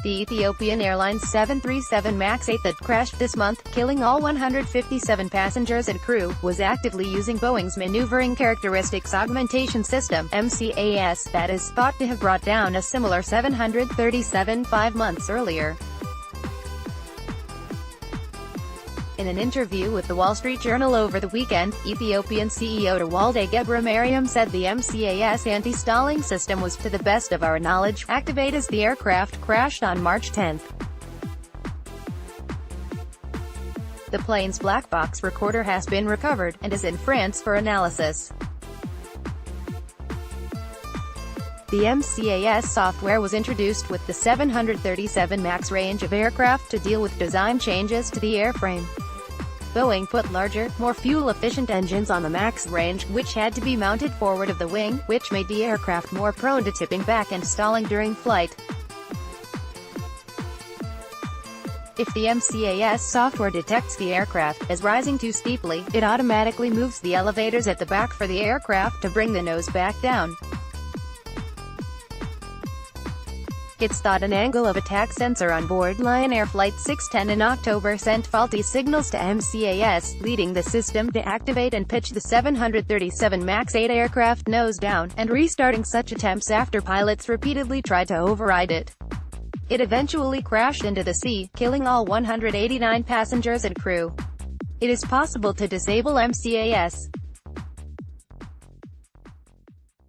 The Ethiopian Airlines 737 MAX 8 that crashed this month, killing all 157 passengers and crew, was actively using Boeing's Maneuvering Characteristics Augmentation System (MCAS) that is thought to have brought down a similar 737 5 months earlier. In an interview with the Wall Street Journal over the weekend, Ethiopian CEO Tewolde Gebremariam said the MCAS anti-stalling system was, to the best of our knowledge, activated as the aircraft crashed on March 10. The plane's black box recorder has been recovered, and is in France for analysis. The MCAS software was introduced with the 737 MAX range of aircraft to deal with design changes to the airframe. Boeing put larger, more fuel-efficient engines on the MAX range, which had to be mounted forward of the wing, which made the aircraft more prone to tipping back and stalling during flight. If the MCAS software detects the aircraft as rising too steeply, it automatically moves the elevators at the back for the aircraft to bring the nose back down. It's thought an angle of attack sensor on board Lion Air Flight 610 in October sent faulty signals to MCAS, leading the system to activate and pitch the 737 MAX 8 aircraft nose down, and restarting such attempts after pilots repeatedly tried to override it. It eventually crashed into the sea, killing all 189 passengers and crew. It is possible to disable MCAS.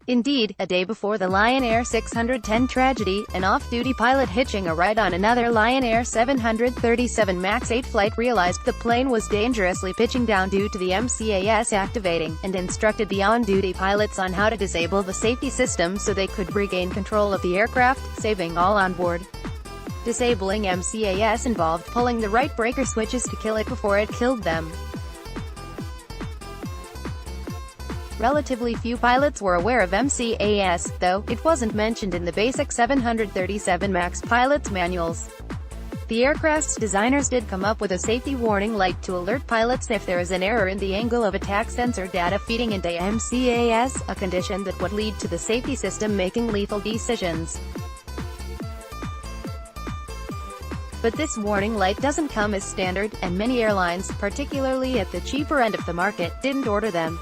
Indeed, a day before the Lion Air 610 tragedy, an off-duty pilot hitching a ride on another Lion Air 737 MAX 8 flight realized the plane was dangerously pitching down due to the MCAS activating, and instructed the on-duty pilots on how to disable the safety system so they could regain control of the aircraft, saving all on board. Disabling MCAS involved pulling the right breaker switches to kill it before it killed them. Relatively few pilots were aware of MCAS, though. It wasn't mentioned in the basic 737 MAX pilots' manuals. The aircraft's designers did come up with a safety warning light to alert pilots if there is an error in the angle of attack sensor data feeding into MCAS, a condition that would lead to the safety system making lethal decisions. But this warning light doesn't come as standard, and many airlines, particularly at the cheaper end of the market, didn't order them.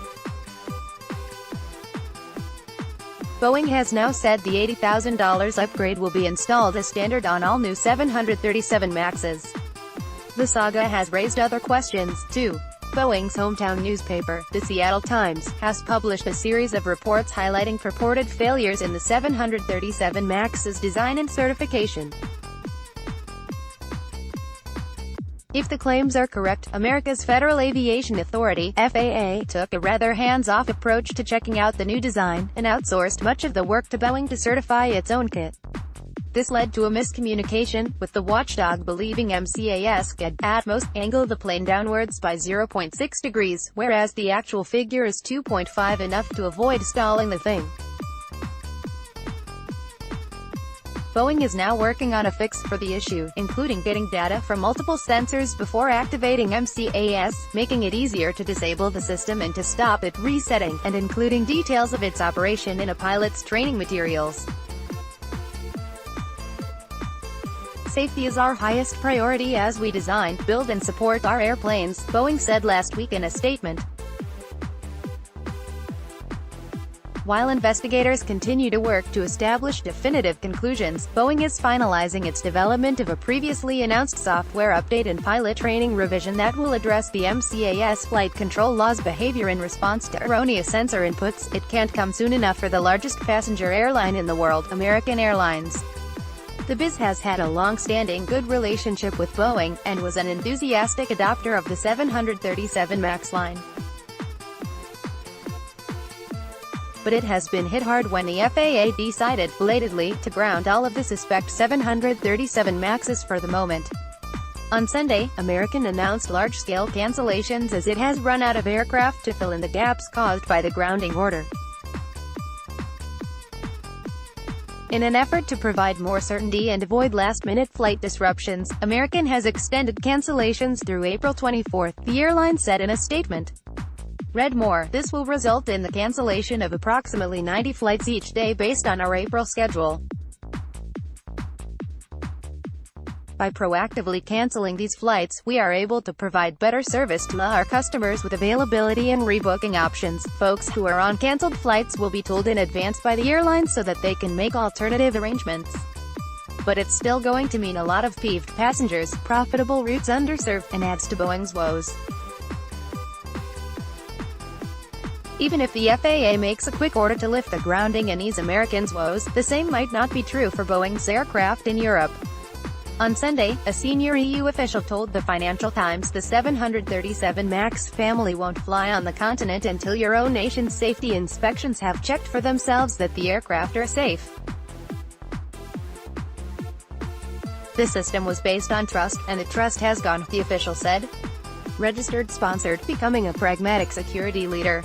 Boeing has now said the $80,000 upgrade will be installed as standard on all new 737 MAXs. The saga has raised other questions, too. Boeing's hometown newspaper, the Seattle Times, has published a series of reports highlighting purported failures in the 737 MAX's design and certification. If the claims are correct, America's Federal Aviation Authority, FAA, took a rather hands-off approach to checking out the new design, and outsourced much of the work to Boeing to certify its own kit. This led to a miscommunication, with the watchdog believing MCAS could, at most, angle the plane downwards by 0.6 degrees, whereas the actual figure is 2.5, enough to avoid stalling the thing. Boeing is now working on a fix for the issue, including getting data from multiple sensors before activating MCAS, making it easier to disable the system and to stop it resetting, and including details of its operation in a pilot's training materials. Safety is our highest priority as we design, build and support our airplanes, Boeing said last week in a statement. While investigators continue to work to establish definitive conclusions, Boeing is finalizing its development of a previously announced software update and pilot training revision that will address the MCAS flight control law's behavior in response to erroneous sensor inputs. It can't come soon enough for the largest passenger airline in the world, American Airlines. The biz has had a long-standing good relationship with Boeing, and was an enthusiastic adopter of the 737 MAX line. But it has been hit hard when the FAA decided, belatedly, to ground all of the suspect 737 MAXs for the moment. On Sunday, American announced large-scale cancellations as it has run out of aircraft to fill in the gaps caused by the grounding order. In an effort to provide more certainty and avoid last-minute flight disruptions, American has extended cancellations through April 24, the airline said in a statement. Read more. This will result in the cancellation of approximately 90 flights each day based on our April schedule. By proactively canceling these flights, we are able to provide better service to our customers with availability and rebooking options. Folks who are on canceled flights will be told in advance by the airline so that they can make alternative arrangements. But it's still going to mean a lot of peeved passengers, profitable routes underserved, and adds to Boeing's woes. Even if the FAA makes a quick order to lift the grounding and ease Americans' woes, the same might not be true for Boeing's aircraft in Europe. On Sunday, a senior EU official told the Financial Times the 737 MAX family won't fly on the continent until your own nation's safety inspections have checked for themselves that the aircraft are safe. The system was based on trust, and the trust has gone, the official said. Registered sponsored, becoming a pragmatic security leader.